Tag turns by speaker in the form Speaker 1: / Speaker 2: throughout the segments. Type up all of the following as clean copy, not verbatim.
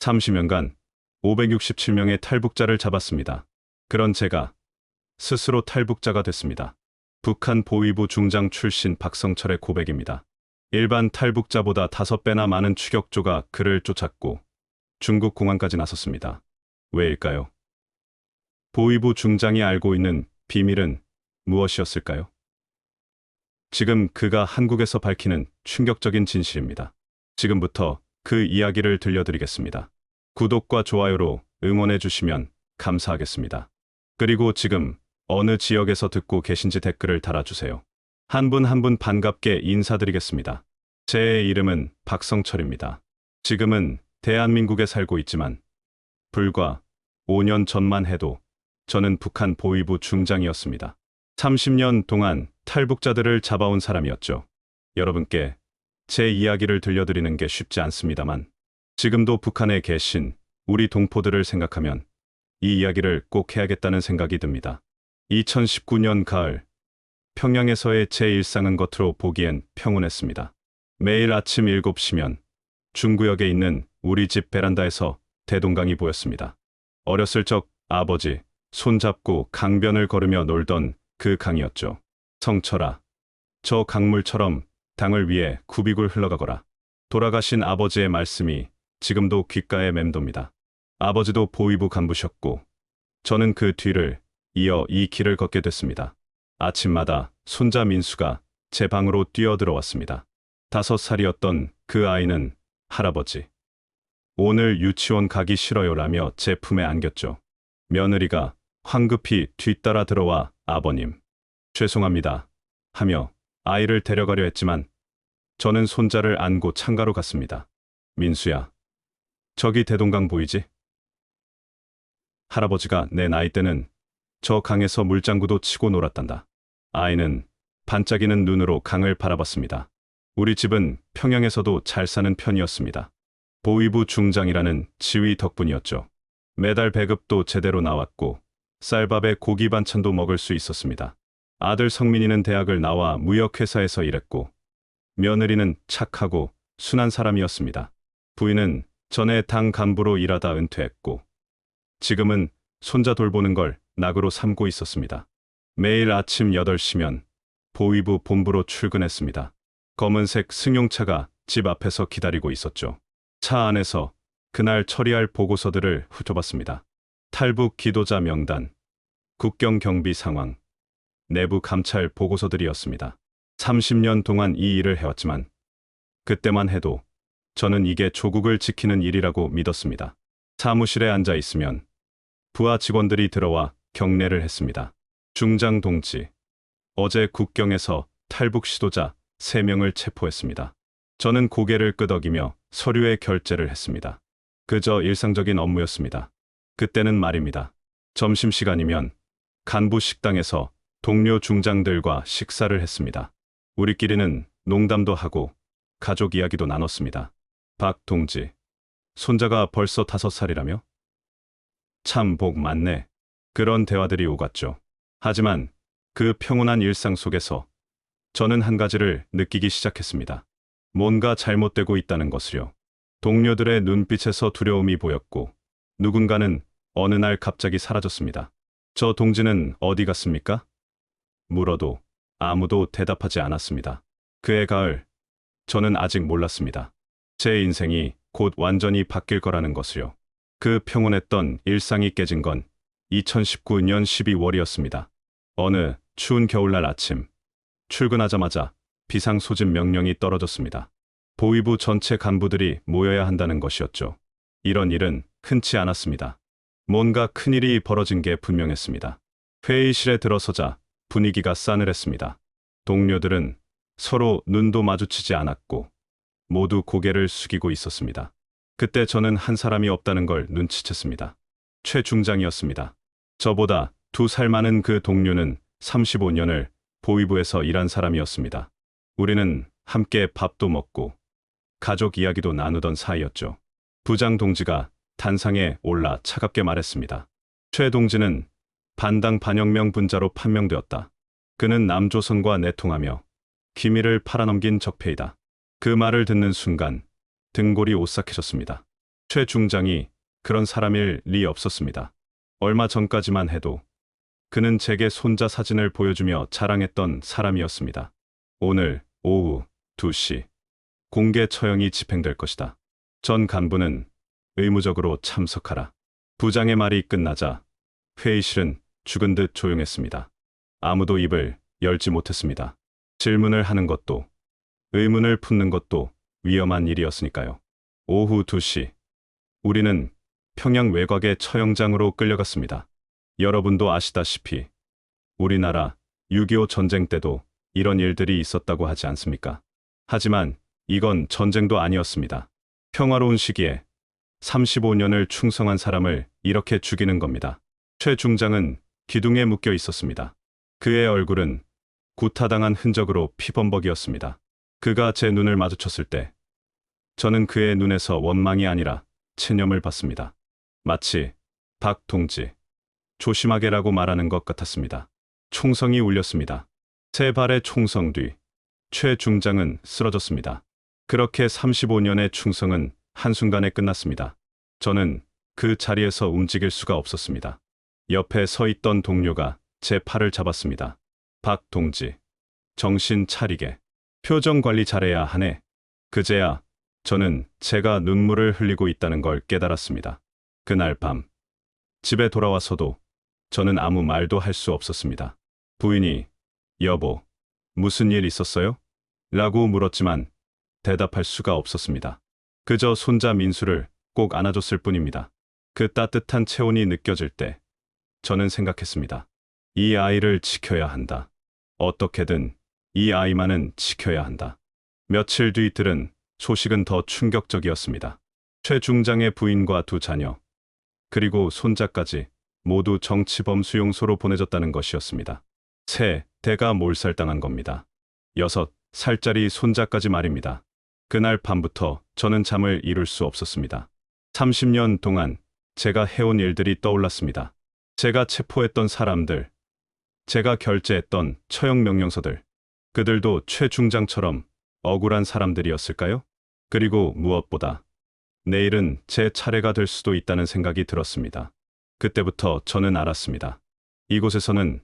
Speaker 1: 30년간 567명의 탈북자를 잡았습니다. 그런 제가 스스로 탈북자가 됐습니다. 북한 보위부 중장 출신 박성철의 고백입니다. 일반 탈북자보다 5배나 많은 추격조가 그를 쫓았고 중국 공항까지 나섰습니다. 왜일까요? 보위부 중장이 알고 있는 비밀은 무엇이었을까요? 지금 그가 한국에서 밝히는 충격적인 진실입니다. 지금부터 그 이야기를 들려드리겠습니다. 구독과 좋아요로 응원해 주시면 감사하겠습니다. 그리고 지금 어느 지역에서 듣고 계신지 댓글을 달아주세요. 한 분 한 분 반갑게 인사드리겠습니다. 제 이름은 박성철입니다. 지금은 대한민국에 살고 있지만 불과 5년 전만 해도 저는 북한 보위부 중장이었습니다. 30년 동안 탈북자들을 잡아온 사람이었죠. 여러분께 제 이야기를 들려드리는 게 쉽지 않습니다만 지금도 북한에 계신 우리 동포들을 생각하면 이 이야기를 꼭 해야겠다는 생각이 듭니다. 2019년 가을 평양에서의 제 일상은 겉으로 보기엔 평온했습니다. 매일 아침 7시면 중구역에 있는 우리 집 베란다에서 대동강이 보였습니다. 어렸을 적 아버지 손잡고 강변을 걸으며 놀던 그 강이었죠. 성철아, 저 강물처럼 당을 위해 굽이굴 흘러가거라. 돌아가신 아버지의 말씀이 지금도 귓가에 맴돕니다. 아버지도 보위부 간부셨고 저는 그 뒤를 이어 이 길을 걷게 됐습니다. 아침마다 손자 민수가 제 방으로 뛰어들어왔습니다. 5살이었던 그 아이는 할아버지, 오늘 유치원 가기 싫어요라며 제 품에 안겼죠. 며느리가 황급히 뒤따라 들어와 아버님, 죄송합니다 하며 아이를 데려가려 했지만 저는 손자를 안고 창가로 갔습니다. 민수야, 저기 대동강 보이지? 할아버지가 내 나이 때는 저 강에서 물장구도 치고 놀았단다. 아이는 반짝이는 눈으로 강을 바라봤습니다. 우리 집은 평양에서도 잘 사는 편이었습니다. 보위부 중장이라는 지위 덕분이었죠. 매달 배급도 제대로 나왔고 쌀밥에 고기 반찬도 먹을 수 있었습니다. 아들 성민이는 대학을 나와 무역회사에서 일했고 며느리는 착하고 순한 사람이었습니다. 부인은 전에 당 간부로 일하다 은퇴했고 지금은 손자 돌보는 걸 낙으로 삼고 있었습니다. 매일 아침 8시면 보위부 본부로 출근했습니다. 검은색 승용차가 집 앞에서 기다리고 있었죠. 차 안에서 그날 처리할 보고서들을 훑어봤습니다. 탈북 기도자 명단, 국경 경비 상황, 내부 감찰 보고서들이었습니다. 30년 동안 이 일을 해왔지만 그때만 해도 저는 이게 조국을 지키는 일이라고 믿었습니다. 사무실에 앉아 있으면 부하 직원들이 들어와 경례를 했습니다. 중장 동지, 어제 국경에서 탈북 시도자 3명을 체포했습니다. 저는 고개를 끄덕이며 서류에 결재를 했습니다. 그저 일상적인 업무였습니다. 그때는 말입니다. 점심시간이면 간부 식당에서 동료 중장들과 식사를 했습니다. 우리끼리는 농담도 하고 가족 이야기도 나눴습니다. 박 동지, 손자가 벌써 5살이라며? 참 복 많네. 그런 대화들이 오갔죠. 하지만 그 평온한 일상 속에서 저는 한 가지를 느끼기 시작했습니다. 뭔가 잘못되고 있다는 것을요. 동료들의 눈빛에서 두려움이 보였고 누군가는 어느 날 갑자기 사라졌습니다. 저 동지는 어디 갔습니까? 물어도 아무도 대답하지 않았습니다. 그해 가을, 저는 아직 몰랐습니다. 제 인생이 곧 완전히 바뀔 거라는 것을요. 그 평온했던 일상이 깨진 건 2019년 12월이었습니다. 어느 추운 겨울날 아침, 출근하자마자 비상소집 명령이 떨어졌습니다. 보위부 전체 간부들이 모여야 한다는 것이었죠. 이런 일은 흔치 않았습니다. 뭔가 큰일이 벌어진 게 분명했습니다. 회의실에 들어서자 분위기가 싸늘했습니다. 동료들은 서로 눈도 마주치지 않았고 모두 고개를 숙이고 있었습니다. 그때 저는 한 사람이 없다는 걸 눈치챘습니다. 최 중장이었습니다. 저보다 2살 많은 그 동료는 35년을 보위부에서 일한 사람이었습니다. 우리는 함께 밥도 먹고 가족 이야기도 나누던 사이였죠. 부장 동지가 단상에 올라 차갑게 말했습니다. 최 동지는 반당 반혁명 분자로 판명되었다. 그는 남조선과 내통하며 기밀을 팔아넘긴 적폐이다. 그 말을 듣는 순간 등골이 오싹해졌습니다. 최 중장이 그런 사람일 리 없었습니다. 얼마 전까지만 해도 그는 제게 손자 사진을 보여주며 자랑했던 사람이었습니다. 오늘 오후 2시 공개 처형이 집행될 것이다. 전 간부는 의무적으로 참석하라. 부장의 말이 끝나자 회의실은 죽은 듯 조용했습니다. 아무도 입을 열지 못했습니다. 질문을 하는 것도 의문을 품는 것도 위험한 일이었으니까요. 오후 2시 우리는 평양 외곽의 처형장으로 끌려갔습니다. 여러분도 아시다시피 우리나라 6.25 전쟁 때도 이런 일들이 있었다고 하지 않습니까? 하지만 이건 전쟁도 아니었습니다. 평화로운 시기에 35년을 충성한 사람을 이렇게 죽이는 겁니다. 최 중장은 기둥에 묶여 있었습니다. 그의 얼굴은 구타당한 흔적으로 피범벅이었습니다. 그가 제 눈을 마주쳤을 때 저는 그의 눈에서 원망이 아니라 체념을 받습니다. 마치 박 동지, 조심하게라고 말하는 것 같았습니다. 총성이 울렸습니다. 세 발의 총성 뒤 최 중장은 쓰러졌습니다. 그렇게 35년의 충성은 한순간에 끝났습니다. 저는 그 자리에서 움직일 수가 없었습니다. 옆에 서 있던 동료가 제 팔을 잡았습니다. 박 동지, 정신 차리게. 표정 관리 잘해야 하네. 그제야 저는 제가 눈물을 흘리고 있다는 걸 깨달았습니다. 그날 밤 집에 돌아와서도 저는 아무 말도 할 수 없었습니다. 부인이 여보, 무슨 일 있었어요? 라고 물었지만 대답할 수가 없었습니다. 그저 손자 민수를 꼭 안아줬을 뿐입니다. 그 따뜻한 체온이 느껴질 때 저는 생각했습니다. 이 아이를 지켜야 한다. 어떻게든 이 아이만은 지켜야 한다. 며칠 뒤 들은 소식은 더 충격적이었습니다. 최 중장의 부인과 두 자녀, 그리고 손자까지 모두 정치범 수용소로 보내졌다는 것이었습니다. 세 대가 몰살당한 겁니다. 6살짜리 손자까지 말입니다. 그날 밤부터 저는 잠을 이룰 수 없었습니다. 30년 동안 제가 해온 일들이 떠올랐습니다. 제가 체포했던 사람들, 제가 결제했던 처형 명령서들, 그들도 최 중장처럼 억울한 사람들이었을까요? 그리고 무엇보다 내일은 제 차례가 될 수도 있다는 생각이 들었습니다. 그때부터 저는 알았습니다. 이곳에서는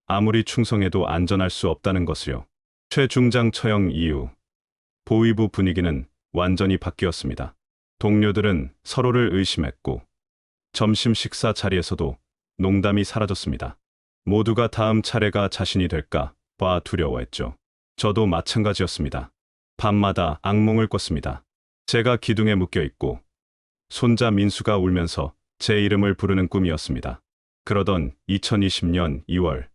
Speaker 1: 아무리 충성해도 안전할 수 없다는 것을요. 최 중장 처형 이후 보위부 분위기는 완전히 바뀌었습니다. 동료들은 서로를 의심했고 점심 식사 자리에서도 농담이 사라졌습니다. 모두가 다음 차례가 자신이 될까 봐 두려워했죠. 저도 마찬가지였습니다. 밤마다 악몽을 꿨습니다. 제가 기둥에 묶여 있고 손자 민수가 울면서 제 이름을 부르는 꿈이었습니다. 그러던 2020년 2월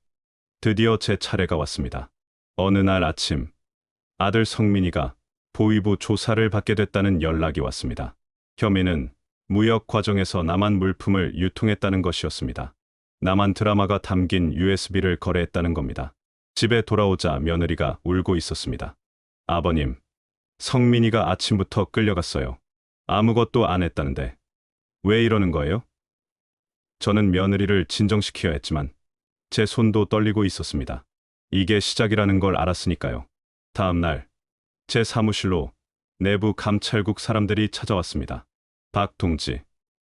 Speaker 1: 드디어 제 차례가 왔습니다. 어느 날 아침 아들 성민이가 보위부 조사를 받게 됐다는 연락이 왔습니다. 혐의는 무역 과정에서 남한 물품을 유통했다는 것이었습니다. 남한 드라마가 담긴 USB를 거래했다는 겁니다. 집에 돌아오자 며느리가 울고 있었습니다. 아버님, 성민이가 아침부터 끌려갔어요. 아무것도 안 했다는데 왜 이러는 거예요? 저는 며느리를 진정시켜야 했지만 제 손도 떨리고 있었습니다. 이게 시작이라는 걸 알았으니까요. 다음 날 제 사무실로 내부 감찰국 사람들이 찾아왔습니다. 박 동지,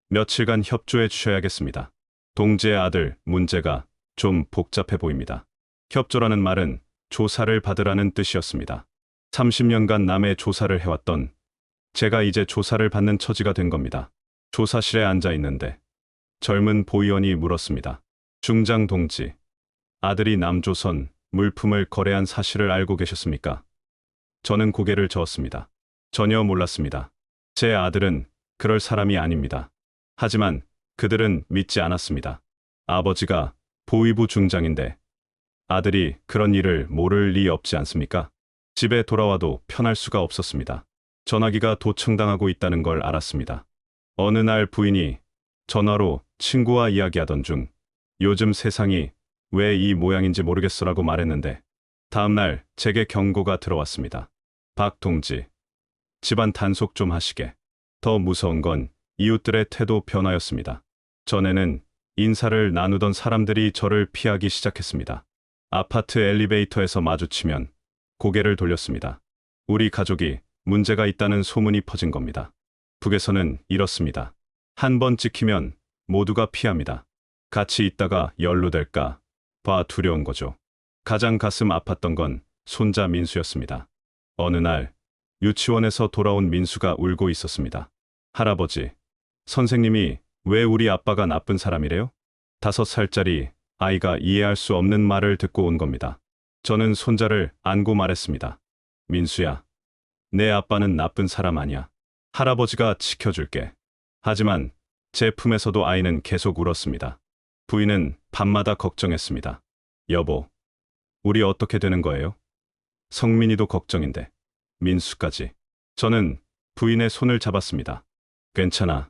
Speaker 1: 며칠간 협조해 주셔야겠습니다. 동지의 아들 문제가 좀 복잡해 보입니다. 협조라는 말은 조사를 받으라는 뜻이었습니다. 30년간 남의 조사를 해왔던 제가 이제 조사를 받는 처지가 된 겁니다. 조사실에 앉아 있는데 젊은 보위원이 물었습니다. 중장 동지, 아들이 남조선 물품을 거래한 사실을 알고 계셨습니까? 저는 고개를 저었습니다. 전혀 몰랐습니다. 제 아들은 그럴 사람이 아닙니다. 하지만 그들은 믿지 않았습니다. 아버지가 보위부 중장인데 아들이 그런 일을 모를 리 없지 않습니까? 집에 돌아와도 편할 수가 없었습니다. 전화기가 도청당하고 있다는 걸 알았습니다. 어느 날 부인이 전화로 친구와 이야기하던 중 요즘 세상이 왜 이 모양인지 모르겠어라고 말했는데 다음 날 제게 경고가 들어왔습니다. 박 동지, 집안 단속 좀 하시게. 더 무서운 건 이웃들의 태도 변화였습니다. 전에는 인사를 나누던 사람들이 저를 피하기 시작했습니다. 아파트 엘리베이터에서 마주치면 고개를 돌렸습니다. 우리 가족이 문제가 있다는 소문이 퍼진 겁니다. 북에서는 이렇습니다. 한 번 찍히면 모두가 피합니다. 같이 있다가 연루될까 봐 두려운 거죠. 가장 가슴 아팠던 건 손자 민수였습니다. 어느 날 유치원에서 돌아온 민수가 울고 있었습니다. 할아버지, 선생님이 왜 우리 아빠가 나쁜 사람이래요? 5살짜리 아이가 이해할 수 없는 말을 듣고 온 겁니다. 저는 손자를 안고 말했습니다. 민수야, 내 아빠는 나쁜 사람 아니야. 할아버지가 지켜줄게. 하지만 제 품에서도 아이는 계속 울었습니다. 부인은 밤마다 걱정했습니다. 여보, 우리 어떻게 되는 거예요? 성민이도 걱정인데, 민수까지. 저는 부인의 손을 잡았습니다. 괜찮아.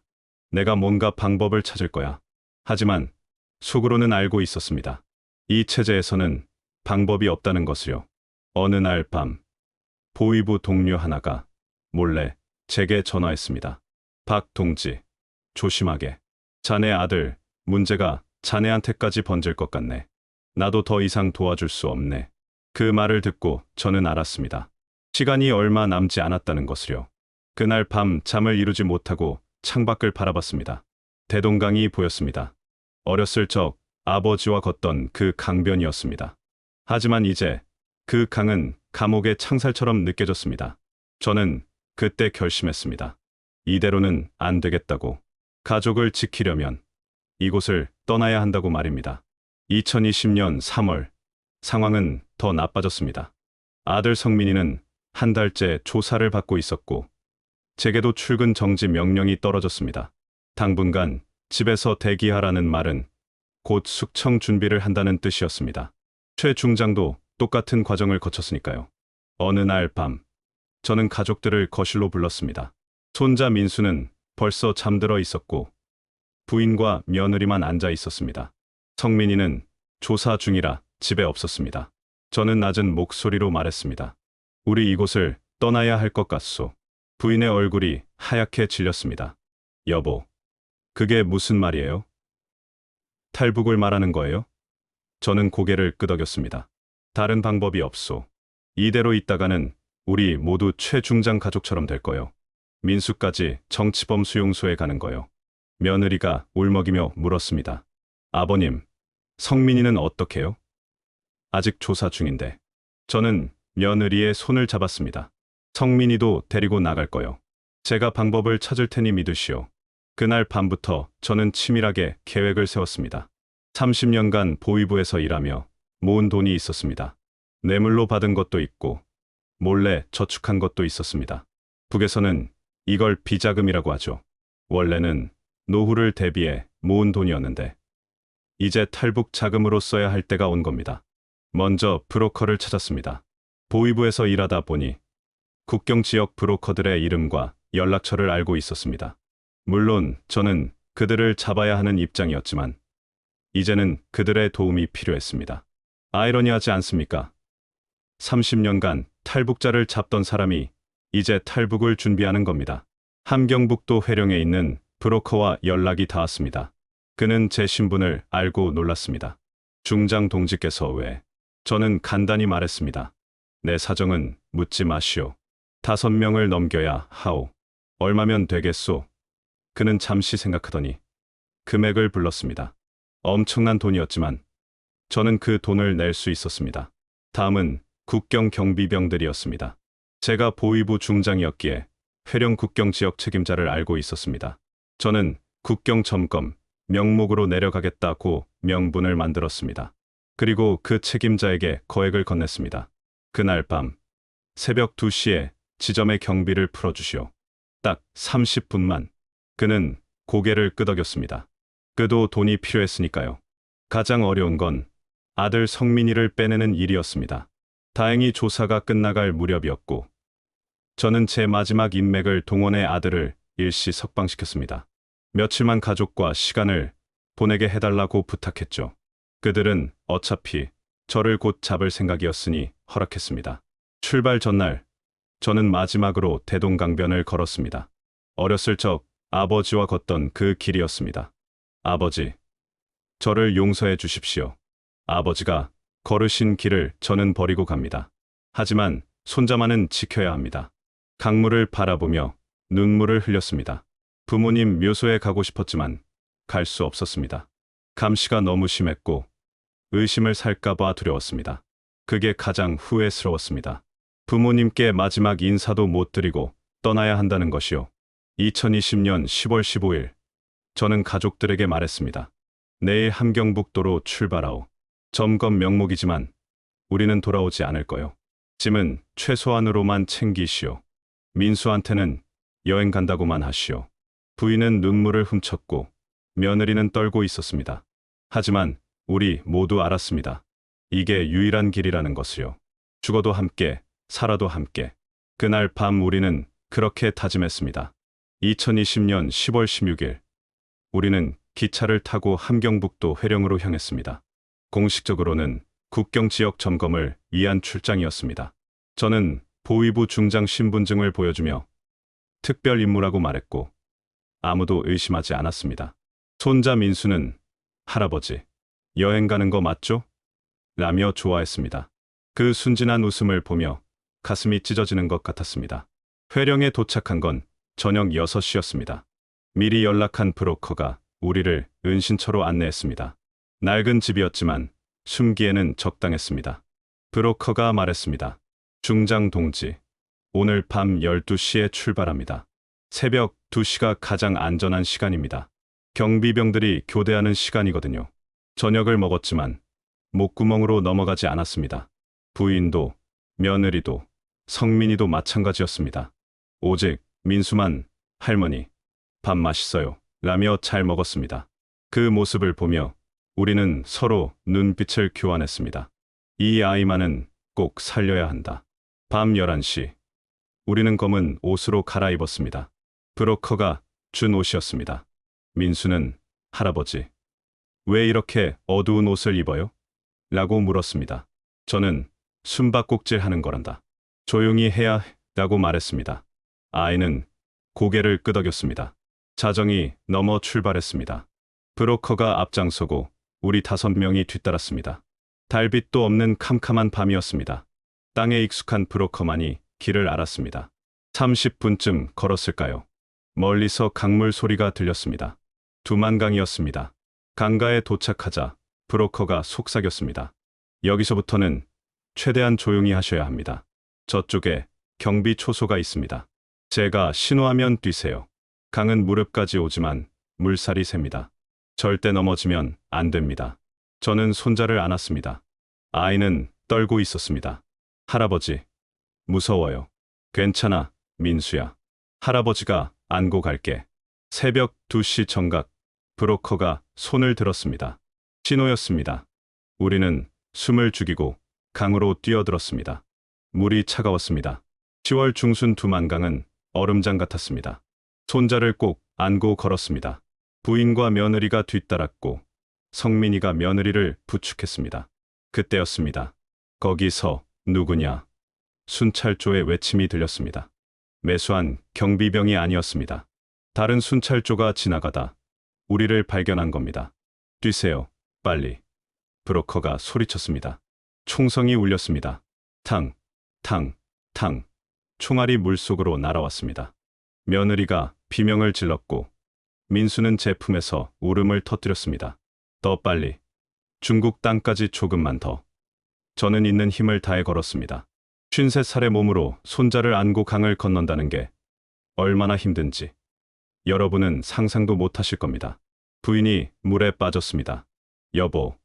Speaker 1: 내가 뭔가 방법을 찾을 거야. 하지만 속으로는 알고 있었습니다. 이 체제에서는 방법이 없다는 것을요. 어느 날 밤, 보위부 동료 하나가 몰래 제게 전화했습니다. 박 동지, 조심하게. 자네 아들, 문제가 자네한테까지 번질 것 같네. 나도 더 이상 도와줄 수 없네. 그 말을 듣고 저는 알았습니다. 시간이 얼마 남지 않았다는 것을요. 그날 밤 잠을 이루지 못하고 창밖을 바라봤습니다. 대동강이 보였습니다. 어렸을 적 아버지와 걷던 그 강변이었습니다. 하지만 이제 그 강은 감옥의 창살처럼 느껴졌습니다. 저는 그때 결심했습니다. 이대로는 안 되겠다고. 가족을 지키려면 이곳을 떠나야 한다고 말입니다. 2020년 3월, 상황은 더 나빠졌습니다. 아들 성민이는 한 달째 조사를 받고 있었고, 제게도 출근 정지 명령이 떨어졌습니다. 당분간 집에서 대기하라는 말은 곧 숙청 준비를 한다는 뜻이었습니다. 최 중장도 똑같은 과정을 거쳤으니까요. 어느 날 밤, 저는 가족들을 거실로 불렀습니다. 손자 민수는 벌써 잠들어 있었고, 부인과 며느리만 앉아 있었습니다. 성민이는 조사 중이라 집에 없었습니다. 저는 낮은 목소리로 말했습니다. 우리 이곳을 떠나야 할 것 같소. 부인의 얼굴이 하얗게 질렸습니다. 여보, 그게 무슨 말이에요? 탈북을 말하는 거예요? 저는 고개를 끄덕였습니다. 다른 방법이 없소. 이대로 있다가는 우리 모두 최 중장 가족처럼 될 거요. 민수까지 정치범 수용소에 가는 거요. 며느리가 울먹이며 물었습니다. 아버님, 성민이는 어떻게요? 아직 조사 중인데. 저는 며느리의 손을 잡았습니다. 성민이도 데리고 나갈 거요. 제가 방법을 찾을 테니 믿으시오. 그날 밤부터 저는 치밀하게 계획을 세웠습니다. 30년간 보위부에서 일하며 모은 돈이 있었습니다. 뇌물로 받은 것도 있고 몰래 저축한 것도 있었습니다. 북에서는 이걸 비자금이라고 하죠. 원래는 노후를 대비해 모은 돈이었는데 이제 탈북 자금으로 써야 할 때가 온 겁니다. 먼저 브로커를 찾았습니다. 보위부에서 일하다 보니 국경 지역 브로커들의 이름과 연락처를 알고 있었습니다. 물론 저는 그들을 잡아야 하는 입장이었지만 이제는 그들의 도움이 필요했습니다. 아이러니하지 않습니까? 30년간 탈북자를 잡던 사람이 이제 탈북을 준비하는 겁니다. 함경북도 회령에 있는 브로커와 연락이 닿았습니다. 그는 제 신분을 알고 놀랐습니다. 중장 동지께서 왜? 저는 간단히 말했습니다. 내 사정은 묻지 마시오. 5명을 넘겨야 하오. 얼마면 되겠소? 그는 잠시 생각하더니 금액을 불렀습니다. 엄청난 돈이었지만 저는 그 돈을 낼 수 있었습니다. 다음은 국경 경비병들이었습니다. 제가 보위부 중장이었기에 회령 국경 지역 책임자를 알고 있었습니다. 저는 국경 점검 명목으로 내려가겠다고 명분을 만들었습니다. 그리고 그 책임자에게 거액을 건넸습니다. 그날 밤 새벽 2시에 지점의 경비를 풀어주시오. 딱 30분만. 그는 고개를 끄덕였습니다. 그도 돈이 필요했으니까요. 가장 어려운 건 아들 성민이를 빼내는 일이었습니다. 다행히 조사가 끝나갈 무렵이었고 저는 제 마지막 인맥을 동원해 아들을 일시 석방시켰습니다. 며칠만 가족과 시간을 보내게 해달라고 부탁했죠. 그들은 어차피 저를 곧 잡을 생각이었으니 허락했습니다. 출발 전날 저는 마지막으로 대동강변을 걸었습니다. 어렸을 적 아버지와 걷던 그 길이었습니다. 아버지, 저를 용서해 주십시오. 아버지가 걸으신 길을 저는 버리고 갑니다. 하지만 손자만은 지켜야 합니다. 강물을 바라보며 눈물을 흘렸습니다. 부모님 묘소에 가고 싶었지만 갈 수 없었습니다. 감시가 너무 심했고 의심을 살까봐 두려웠습니다. 그게 가장 후회스러웠습니다. 부모님께 마지막 인사도 못 드리고 떠나야 한다는 것이요. 2020년 10월 15일, 저는 가족들에게 말했습니다. 내일 함경북도로 출발하오. 점검 명목이지만 우리는 돌아오지 않을 거요. 짐은 최소한으로만 챙기시오. 민수한테는 여행 간다고만 하시오. 부인은 눈물을 훔쳤고 며느리는 떨고 있었습니다. 하지만 우리 모두 알았습니다. 이게 유일한 길이라는 것을요. 죽어도 함께, 살아도 함께. 그날 밤 우리는 그렇게 다짐했습니다. 2020년 10월 16일, 우리는 기차를 타고 함경북도 회령으로 향했습니다. 공식적으로는 국경 지역 점검을 위한 출장이었습니다. 저는 보위부 중장 신분증을 보여주며 특별 임무라고 말했고 아무도 의심하지 않았습니다. 손자 민수는 할아버지, 여행 가는 거 맞죠? 라며 좋아했습니다. 그 순진한 웃음을 보며 가슴이 찢어지는 것 같았습니다. 회령에 도착한 건 저녁 6시였습니다. 미리 연락한 브로커가 우리를 은신처로 안내했습니다. 낡은 집이었지만 숨기에는 적당했습니다. 브로커가 말했습니다. 중장 동지, 오늘 밤 12시에 출발합니다. 새벽 2시가 가장 안전한 시간입니다. 경비병들이 교대하는 시간이거든요. 저녁을 먹었지만 목구멍으로 넘어가지 않았습니다. 부인도, 며느리도, 성민이도 마찬가지였습니다. 오직 민수만 할머니, 밥 맛있어요. 라며 잘 먹었습니다. 그 모습을 보며 우리는 서로 눈빛을 교환했습니다. 이 아이만은 꼭 살려야 한다. 밤 11시, 우리는 검은 옷으로 갈아입었습니다. 브로커가 준 옷이었습니다. 민수는 할아버지, 왜 이렇게 어두운 옷을 입어요? 라고 물었습니다. 저는 숨바꼭질 하는 거란다. 조용히 해야 해. 라고 말했습니다. 아이는 고개를 끄덕였습니다. 자정이 넘어 출발했습니다. 브로커가 앞장서고 우리 5명이 뒤따랐습니다. 달빛도 없는 캄캄한 밤이었습니다. 땅에 익숙한 브로커만이 길을 알았습니다. 30분쯤 걸었을까요? 멀리서 강물 소리가 들렸습니다. 두만강이었습니다. 강가에 도착하자 브로커가 속삭였습니다. 여기서부터는 최대한 조용히 하셔야 합니다. 저쪽에 경비 초소가 있습니다. 제가 신호하면 뛰세요. 강은 무릎까지 오지만 물살이 셉니다. 절대 넘어지면 안 됩니다. 저는 손자를 안았습니다. 아이는 떨고 있었습니다. 할아버지, 무서워요. 괜찮아, 민수야. 할아버지가 안고 갈게. 새벽 2시 정각, 브로커가 손을 들었습니다. 신호였습니다. 우리는 숨을 죽이고 강으로 뛰어들었습니다. 물이 차가웠습니다. 10월 중순 두만강은 얼음장 같았습니다. 손자를 꼭 안고 걸었습니다. 부인과 며느리가 뒤따랐고 성민이가 며느리를 부축했습니다. 그때였습니다. 거기서 누구냐? 순찰조의 외침이 들렸습니다. 매수한 경비병이 아니었습니다. 다른 순찰조가 지나가다 우리를 발견한 겁니다. 뛰세요, 빨리. 브로커가 소리쳤습니다. 총성이 울렸습니다. 탕, 탕, 탕. 총알이 물속으로 날아왔습니다. 며느리가 비명을 질렀고 민수는 제 품에서 울음을 터뜨렸습니다. 더 빨리. 중국 땅까지 조금만 더. 저는 있는 힘을 다해 걸었습니다. 53살의 몸으로 손자를 안고 강을 건넌다는 게 얼마나 힘든지 여러분은 상상도 못하실 겁니다. 부인이 물에 빠졌습니다. 여보.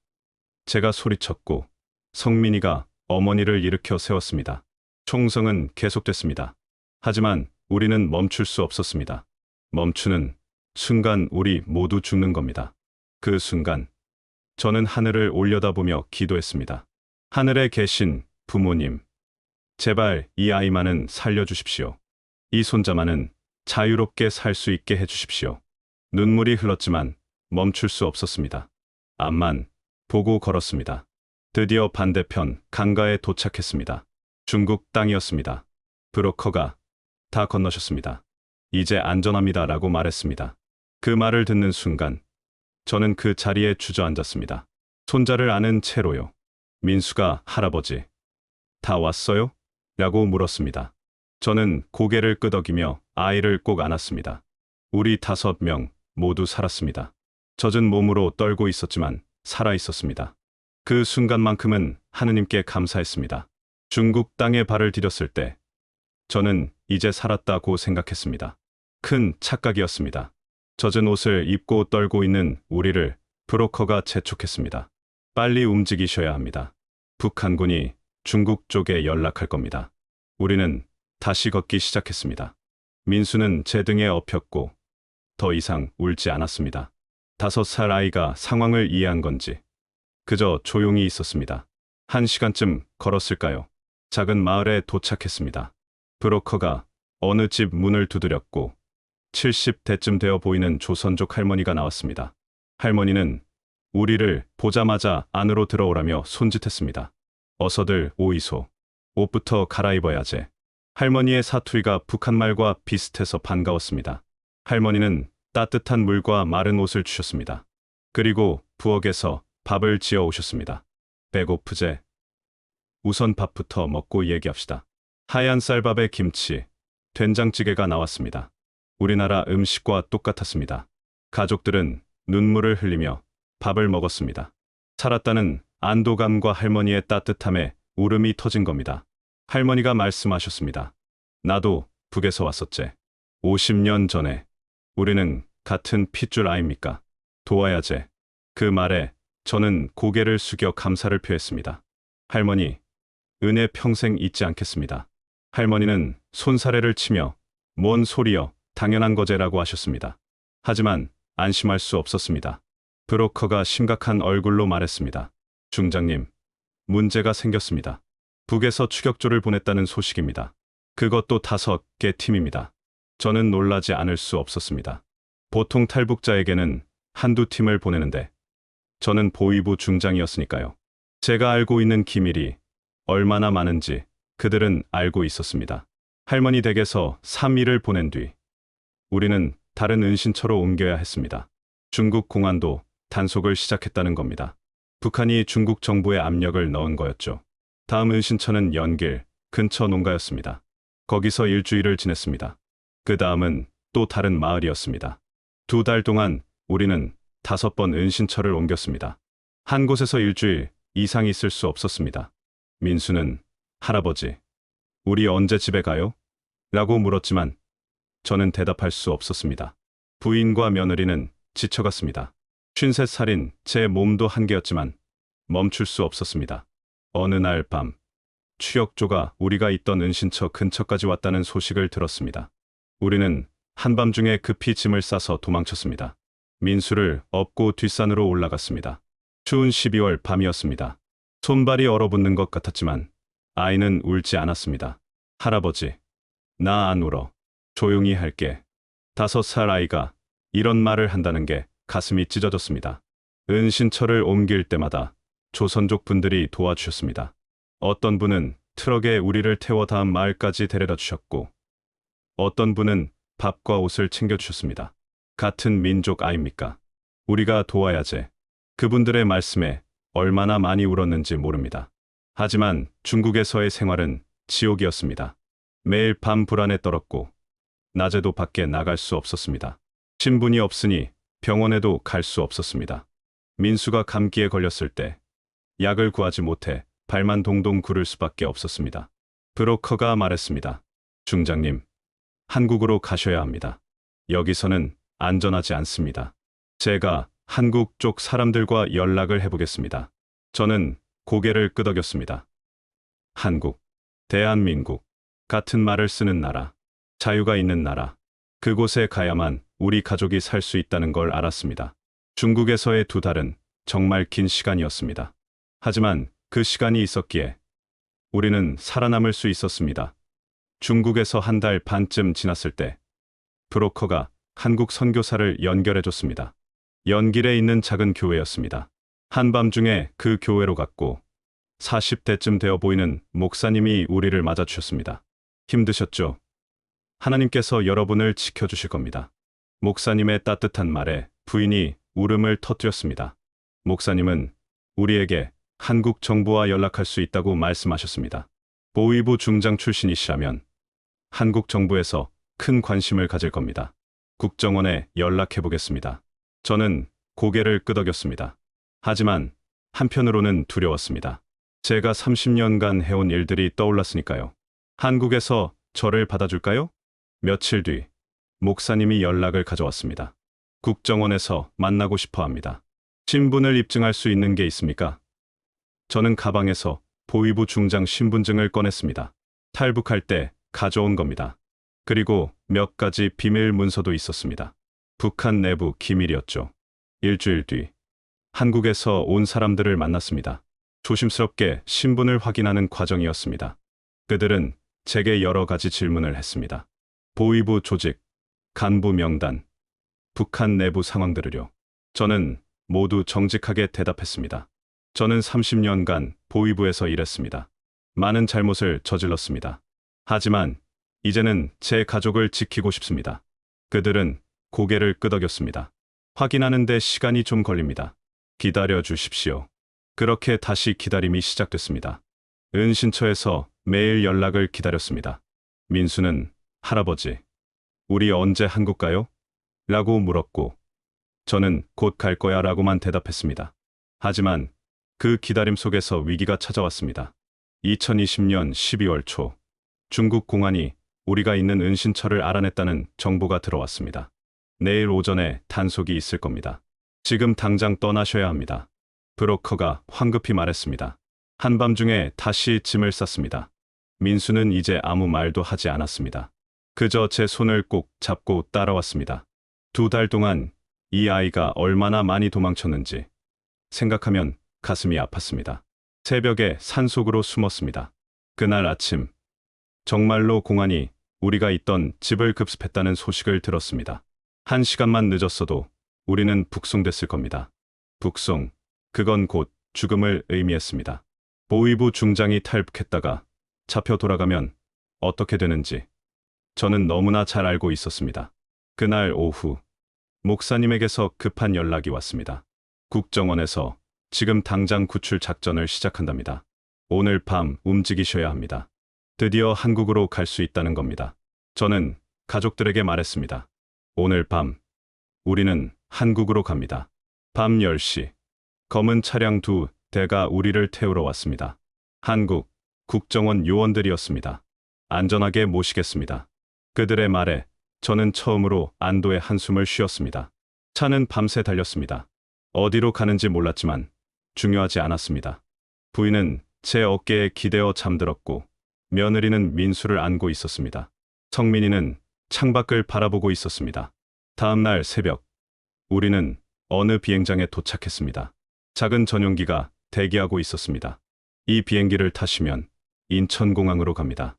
Speaker 1: 제가 소리쳤고 성민이가 어머니를 일으켜 세웠습니다. 총성은 계속됐습니다. 하지만 우리는 멈출 수 없었습니다. 멈추는 순간 우리 모두 죽는 겁니다. 그 순간 저는 하늘을 올려다보며 기도했습니다. 하늘에 계신 부모님, 제발 이 아이만은 살려주십시오. 이 손자만은 자유롭게 살 수 있게 해주십시오. 눈물이 흘렀지만 멈출 수 없었습니다. 앞만 보고 걸었습니다. 드디어 반대편 강가에 도착했습니다. 중국 땅이었습니다. 브로커가 다 건너셨습니다. 이제 안전합니다 라고 말했습니다. 그 말을 듣는 순간 저는 그 자리에 주저앉았습니다. 손자를 안은 채로요. 민수가 할아버지, 다 왔어요? 라고 물었습니다. 저는 고개를 끄덕이며 아이를 꼭 안았습니다. 우리 5명 모두 살았습니다. 젖은 몸으로 떨고 있었지만 살아 있었습니다. 그 순간만큼은 하느님께 감사했습니다. 중국 땅에 발을 디뎠을 때 저는 이제 살았다고 생각했습니다. 큰 착각이었습니다. 젖은 옷을 입고 떨고 있는 우리를 브로커가 재촉했습니다. 빨리 움직이셔야 합니다. 북한군이 중국 쪽에 연락할 겁니다. 우리는 다시 걷기 시작했습니다. 민수는 제 등에 엎였고 더 이상 울지 않았습니다. 5살 아이가 상황을 이해한 건지 그저 조용히 있었습니다. 1시간쯤 걸었을까요? 작은 마을에 도착했습니다. 브로커가 어느 집 문을 두드렸고 70대쯤 되어 보이는 조선족 할머니가 나왔습니다. 할머니는 우리를 보자마자 안으로 들어오라며 손짓했습니다. 어서들 오이소. 옷부터 갈아입어야제. 할머니의 사투리가 북한말과 비슷해서 반가웠습니다. 할머니는 따뜻한 물과 마른 옷을 주셨습니다. 그리고 부엌에서 밥을 지어 오셨습니다. 배고프제? 우선 밥부터 먹고 얘기합시다. 하얀 쌀밥에 김치, 된장찌개가 나왔습니다. 우리나라 음식과 똑같았습니다. 가족들은 눈물을 흘리며 밥을 먹었습니다. 살았다는 안도감과 할머니의 따뜻함에 울음이 터진 겁니다. 할머니가 말씀하셨습니다. 나도 북에서 왔었제. 50년 전에. 우리는 같은 핏줄 아입니까? 도와야제. 그 말에 저는 고개를 숙여 감사를 표했습니다. 할머니, 은혜 평생 잊지 않겠습니다. 할머니는 손사래를 치며 뭔 소리여 당연한 거제라고 하셨습니다. 하지만 안심할 수 없었습니다. 브로커가 심각한 얼굴로 말했습니다. 중장님, 문제가 생겼습니다. 북에서 추격조를 보냈다는 소식입니다. 그것도 5개 팀입니다. 저는 놀라지 않을 수 없었습니다. 보통 탈북자에게는 한두 팀을 보내는데 저는 보위부 중장이었으니까요. 제가 알고 있는 기밀이 얼마나 많은지 그들은 알고 있었습니다. 할머니 댁에서 3일을 보낸 뒤 우리는 다른 은신처로 옮겨야 했습니다. 중국 공안도 단속을 시작했다는 겁니다. 북한이 중국 정부에 압력을 넣은 거였죠. 다음 은신처는 연길 근처 농가였습니다. 거기서 일주일을 지냈습니다. 그 다음은 또 다른 마을이었습니다. 2달 동안 우리는 5번 은신처를 옮겼습니다. 한 곳에서 일주일 이상 있을 수 없었습니다. 민수는 할아버지, 우리 언제 집에 가요? 라고 물었지만 저는 대답할 수 없었습니다. 부인과 며느리는 지쳐갔습니다. 53살인 제 몸도 한계였지만 멈출 수 없었습니다. 어느 날 밤, 추격조가 우리가 있던 은신처 근처까지 왔다는 소식을 들었습니다. 우리는 한밤중에 급히 짐을 싸서 도망쳤습니다. 민수를 업고 뒷산으로 올라갔습니다. 추운 12월 밤이었습니다. 손발이 얼어붙는 것 같았지만 아이는 울지 않았습니다. 할아버지, 나 안 울어. 조용히 할게. 5살 아이가 이런 말을 한다는 게 가슴이 찢어졌습니다. 은신처를 옮길 때마다 조선족 분들이 도와주셨습니다. 어떤 분은 트럭에 우리를 태워 다음 마을까지 데려다 주셨고 어떤 분은 밥과 옷을 챙겨주셨습니다. 같은 민족 아입니까? 우리가 도와야제. 그분들의 말씀에 얼마나 많이 울었는지 모릅니다. 하지만 중국에서의 생활은 지옥이었습니다. 매일 밤 불안에 떨었고 낮에도 밖에 나갈 수 없었습니다. 신분이 없으니 병원에도 갈 수 없었습니다. 민수가 감기에 걸렸을 때 약을 구하지 못해 발만 동동 구를 수밖에 없었습니다. 브로커가 말했습니다. 중장님, 한국으로 가셔야 합니다. 여기서는 안전하지 않습니다. 제가 한국 쪽 사람들과 연락을 해보겠습니다. 저는 고개를 끄덕였습니다. 한국, 대한민국, 같은 말을 쓰는 나라, 자유가 있는 나라, 그곳에 가야만 우리 가족이 살 수 있다는 걸 알았습니다. 중국에서의 2달은 정말 긴 시간이었습니다. 하지만 그 시간이 있었기에 우리는 살아남을 수 있었습니다. 중국에서 1달 반쯤 지났을 때 브로커가 한국 선교사를 연결해줬습니다. 연길에 있는 작은 교회였습니다. 한밤중에 그 교회로 갔고 40대쯤 되어 보이는 목사님이 우리를 맞아주셨습니다. 힘드셨죠? 하나님께서 여러분을 지켜주실 겁니다. 목사님의 따뜻한 말에 부인이 울음을 터뜨렸습니다. 목사님은 우리에게 한국 정부와 연락할 수 있다고 말씀하셨습니다. 보위부 중장 출신이시라면 한국 정부에서 큰 관심을 가질 겁니다. 국정원에 연락해 보겠습니다. 저는 고개를 끄덕였습니다. 하지만 한편으로는 두려웠습니다. 제가 30년간 해온 일들이 떠올랐으니까요. 한국에서 저를 받아줄까요? 며칠 뒤 목사님이 연락을 가져왔습니다. 국정원에서 만나고 싶어 합니다. 신분을 입증할 수 있는 게 있습니까? 저는 가방에서 보위부 중장 신분증을 꺼냈습니다. 탈북할 때 가져온 겁니다. 그리고 몇 가지 비밀 문서도 있었습니다. 북한 내부 기밀이었죠. 일주일 뒤 한국에서 온 사람들을 만났습니다. 조심스럽게 신분을 확인하는 과정이었습니다. 그들은 제게 여러 가지 질문을 했습니다. 보위부 조직, 간부 명단, 북한 내부 상황들을요. 저는 모두 정직하게 대답했습니다. 저는 30년간 보위부에서 일했습니다. 많은 잘못을 저질렀습니다. 하지만 이제는 제 가족을 지키고 싶습니다. 그들은 고개를 끄덕였습니다. 확인하는데 시간이 좀 걸립니다. 기다려 주십시오. 그렇게 다시 기다림이 시작됐습니다. 은신처에서 매일 연락을 기다렸습니다. 민수는 할아버지, 우리 언제 한국 가요? 라고 물었고, 저는 곧 갈 거야 라고만 대답했습니다. 하지만 그 기다림 속에서 위기가 찾아왔습니다. 2020년 12월 초, 중국 공안이 우리가 있는 은신처를 알아냈다는 정보가 들어왔습니다. 내일 오전에 단속이 있을 겁니다. 지금 당장 떠나셔야 합니다. 브로커가 황급히 말했습니다. 한밤중에 다시 짐을 쌌습니다. 민수는 이제 아무 말도 하지 않았습니다. 그저 제 손을 꼭 잡고 따라왔습니다. 2달 동안 이 아이가 얼마나 많이 도망쳤는지 생각하면 가슴이 아팠습니다. 새벽에 산속으로 숨었습니다. 그날 아침, 정말로 공안이 우리가 있던 집을 급습했다는 소식을 들었습니다. 1시간만 늦었어도 우리는 북송됐을 겁니다. 북송, 그건 곧 죽음을 의미했습니다. 보위부 중장이 탈북했다가 잡혀 돌아가면 어떻게 되는지 저는 너무나 잘 알고 있었습니다. 그날 오후, 목사님에게서 급한 연락이 왔습니다. 국정원에서 지금 당장 구출 작전을 시작한답니다. 오늘 밤 움직이셔야 합니다. 드디어 한국으로 갈 수 있다는 겁니다. 저는 가족들에게 말했습니다. 오늘 밤, 우리는 한국으로 갑니다. 밤 10시, 검은 차량 2대가 우리를 태우러 왔습니다. 한국, 국정원 요원들이었습니다. 안전하게 모시겠습니다. 그들의 말에 저는 처음으로 안도의 한숨을 쉬었습니다. 차는 밤새 달렸습니다. 어디로 가는지 몰랐지만 중요하지 않았습니다. 부인은 제 어깨에 기대어 잠들었고 며느리는 민수를 안고 있었습니다. 성민이는 창밖을 바라보고 있었습니다. 다음 날 새벽, 우리는 어느 비행장에 도착했습니다. 작은 전용기가 대기하고 있었습니다. 이 비행기를 타시면 인천공항으로 갑니다.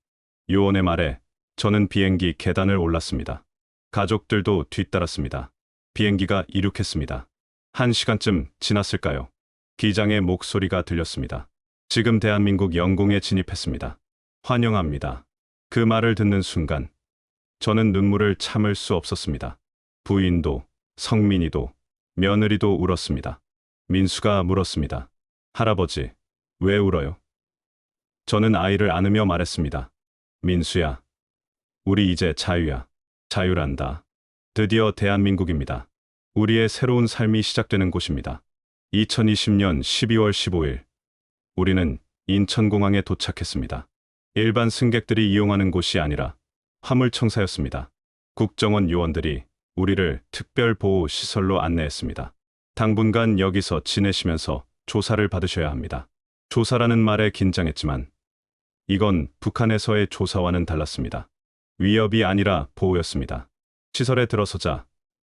Speaker 1: 요원의 말에 저는 비행기 계단을 올랐습니다. 가족들도 뒤따랐습니다. 비행기가 이륙했습니다. 1시간쯤 지났을까요? 기장의 목소리가 들렸습니다. 지금 대한민국 영공에 진입했습니다. 환영합니다. 그 말을 듣는 순간 저는 눈물을 참을 수 없었습니다. 부인도, 성민이도, 며느리도 울었습니다. 민수가 물었습니다. 할아버지, 왜 울어요? 저는 아이를 안으며 말했습니다. 민수야, 우리 이제 자유야. 자유란다. 드디어 대한민국입니다. 우리의 새로운 삶이 시작되는 곳입니다. 2020년 12월 15일, 우리는 인천공항에 도착했습니다. 일반 승객들이 이용하는 곳이 아니라 화물청사였습니다. 국정원 요원들이 우리를 특별보호시설로 안내했습니다. 당분간 여기서 지내시면서 조사를 받으셔야 합니다. 조사라는 말에 긴장했지만 이건 북한에서의 조사와는 달랐습니다. 위협이 아니라 보호였습니다. 시설에 들어서자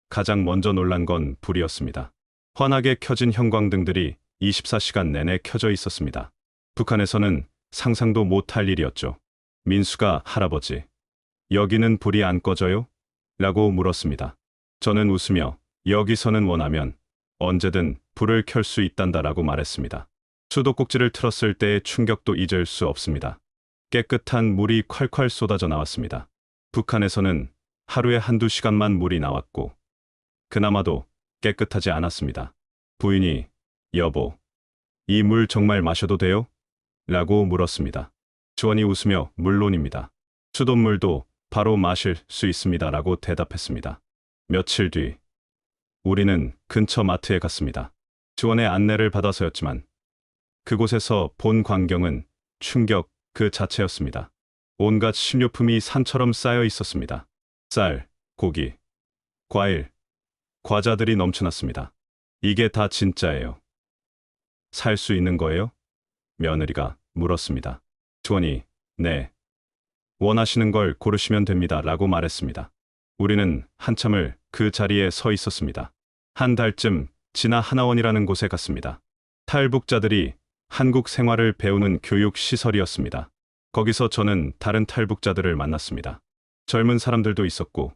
Speaker 1: 가장 먼저 놀란 건 불이었습니다. 환하게 켜진 형광등들이 24시간 내내 켜져 있었습니다. 북한에서는 상상도 못할 일이었죠. 민수가 할아버지, 여기는 불이 안 꺼져요? 라고 물었습니다. 저는 웃으며 여기서는 원하면 언제든 불을 켤 수 있단다라고 말했습니다. 수도꼭지를 틀었을 때의 충격도 잊을 수 없습니다. 깨끗한 물이 콸콸 쏟아져 나왔습니다. 북한에서는 하루에 1~2시간만 물이 나왔고 그나마도 깨끗하지 않았습니다. 부인이 여보, 이 물 정말 마셔도 돼요? 라고 물었습니다. 주원이 웃으며 물론입니다. 수돗물도 바로 마실 수 있습니다라고 대답했습니다. 며칠 뒤 우리는 근처 마트에 갔습니다. 지원의 안내를 받아서였지만 그곳에서 본 광경은 충격 그 자체였습니다. 온갖 식료품이 산처럼 쌓여 있었습니다. 쌀, 고기, 과일, 과자들이 넘쳐났습니다. 이게 다 진짜예요. 살 수 있는 거예요? 며느리가 물었습니다. 지원이 네. 원하시는 걸 고르시면 됩니다. 라고 말했습니다. 우리는 한참을 그 자리에 서 있었습니다. 한 달쯤 지나 하나원이라는 곳에 갔습니다. 탈북자들이 한국 생활을 배우는 교육 시설이었습니다. 거기서 저는 다른 탈북자들을 만났습니다. 젊은 사람들도 있었고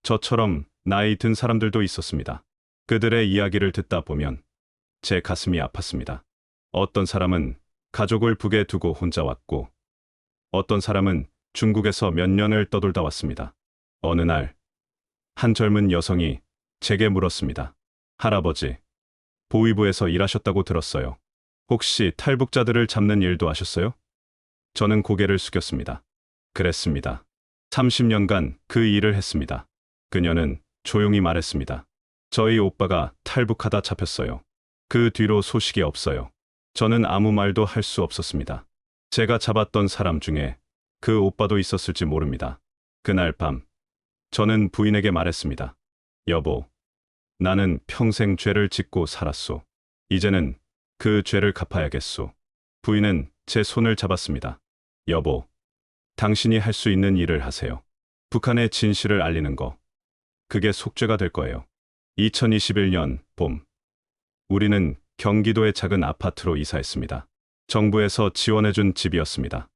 Speaker 1: 저처럼 나이 든 사람들도 있었습니다. 그들의 이야기를 듣다 보면 제 가슴이 아팠습니다. 어떤 사람은 가족을 북에 두고 혼자 왔고 어떤 사람은 중국에서 몇 년을 떠돌다 왔습니다. 어느 날 한 젊은 여성이 제게 물었습니다. 할아버지, 보위부에서 일하셨다고 들었어요. 혹시 탈북자들을 잡는 일도 하셨어요? 저는 고개를 숙였습니다. 그랬습니다. 30년간 그 일을 했습니다. 그녀는 조용히 말했습니다. 저희 오빠가 탈북하다 잡혔어요. 그 뒤로 소식이 없어요. 저는 아무 말도 할 수 없었습니다. 제가 잡았던 사람 중에 그 오빠도 있었을지 모릅니다. 그날 밤 저는 부인에게 말했습니다. 여보, 나는 평생 죄를 짓고 살았소. 이제는 그 죄를 갚아야겠소. 부인은 제 손을 잡았습니다. 여보, 당신이 할 수 있는 일을 하세요. 북한의 진실을 알리는 거. 그게 속죄가 될 거예요. 2021년 봄, 우리는 경기도의 작은 아파트로 이사했습니다. 정부에서 지원해준 집이었습니다.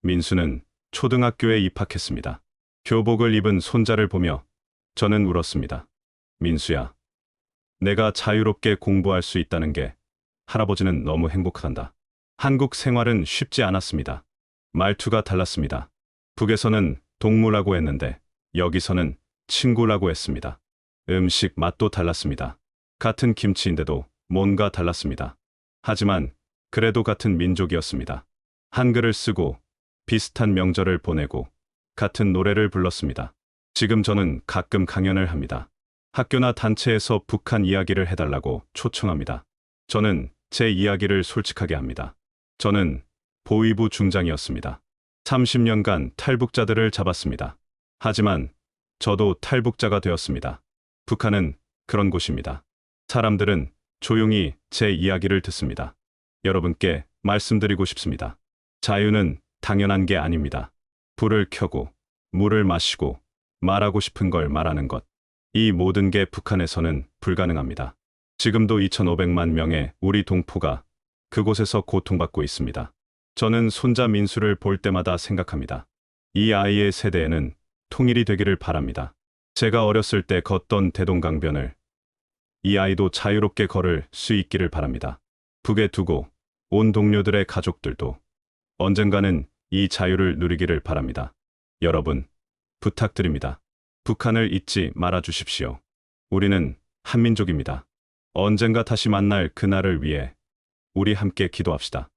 Speaker 1: 민수는 초등학교에 입학했습니다. 교복을 입은 손자를 보며 저는 울었습니다. 민수야, 내가 자유롭게 공부할 수 있다는 게 할아버지는 너무 행복하단다. 한국 생활은 쉽지 않았습니다. 말투가 달랐습니다. 북에서는 동무라고 했는데 여기서는 친구라고 했습니다. 음식 맛도 달랐습니다. 같은 김치인데도 뭔가 달랐습니다. 하지만 그래도 같은 민족이었습니다. 한글을 쓰고 비슷한 명절을 보내고 같은 노래를 불렀습니다. 지금 저는 가끔 강연을 합니다. 학교나 단체에서 북한 이야기를 해달라고 초청합니다. 저는 제 이야기를 솔직하게 합니다. 저는 보위부 중장이었습니다. 30년간 탈북자들을 잡았습니다. 하지만 저도 탈북자가 되었습니다. 북한은 그런 곳입니다. 사람들은 조용히 제 이야기를 듣습니다. 여러분께 말씀드리고 싶습니다. 자유는 당연한 게 아닙니다. 불을 켜고 물을 마시고 말하고 싶은 걸 말하는 것. 이 모든 게 북한에서는 불가능합니다. 지금도 2,500만 명의 우리 동포가 그곳에서 고통받고 있습니다. 저는 손자 민수를 볼 때마다 생각합니다. 이 아이의 세대에는 통일이 되기를 바랍니다. 제가 어렸을 때 걷던 대동강변을 이 아이도 자유롭게 걸을 수 있기를 바랍니다. 북에 두고 온 동료들의 가족들도 언젠가는 이 자유를 누리기를 바랍니다. 여러분, 부탁드립니다. 북한을 잊지 말아 주십시오. 우리는 한민족입니다. 언젠가 다시 만날 그날을 위해 우리 함께 기도합시다.